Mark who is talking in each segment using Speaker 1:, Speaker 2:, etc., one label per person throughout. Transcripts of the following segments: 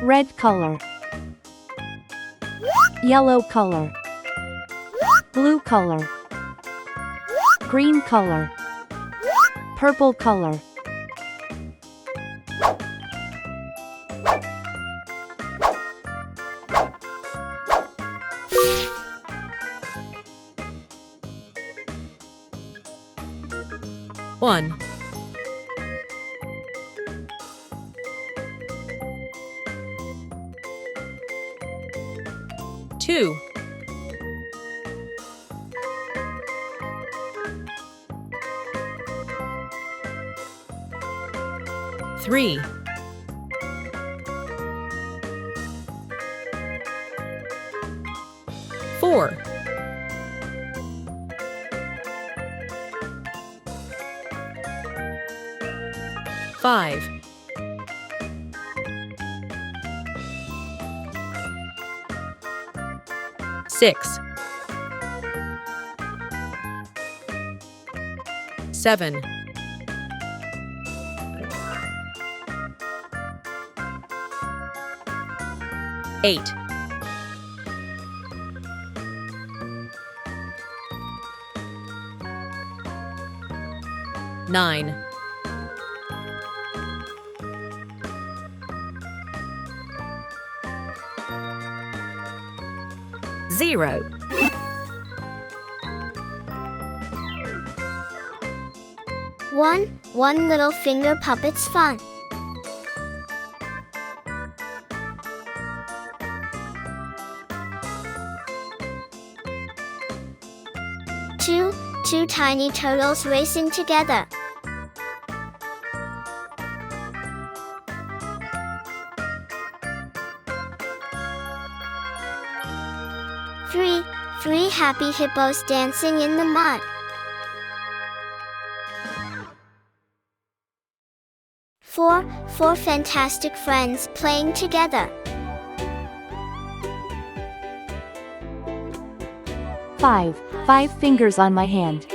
Speaker 1: red color, yellow color, blue color, green color, purple color.
Speaker 2: One, 2, 3, 4, 5, 6, 7, 8, 9, 0.
Speaker 3: One little finger puppet's fun. 2 tiny turtles racing together. 3 happy hippos dancing in the mud. 4 fantastic friends playing together.
Speaker 1: 5 fingers on my hand.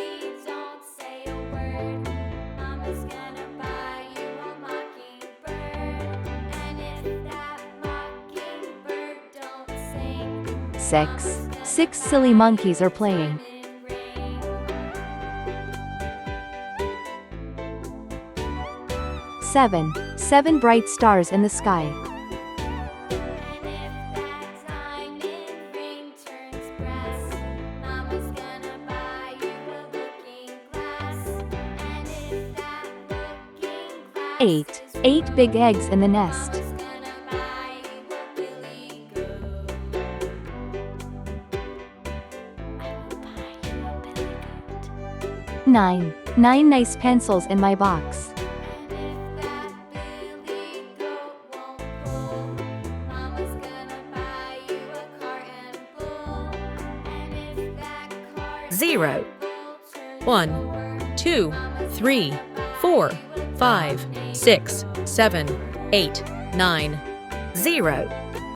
Speaker 1: 6 silly monkeys are playing. 7 bright stars in the sky. 8 big eggs in the nest. 9 nice pencils in my box.
Speaker 2: 0. 1, 2, 3, 4, 5, 6, 7, 8, 9, 0.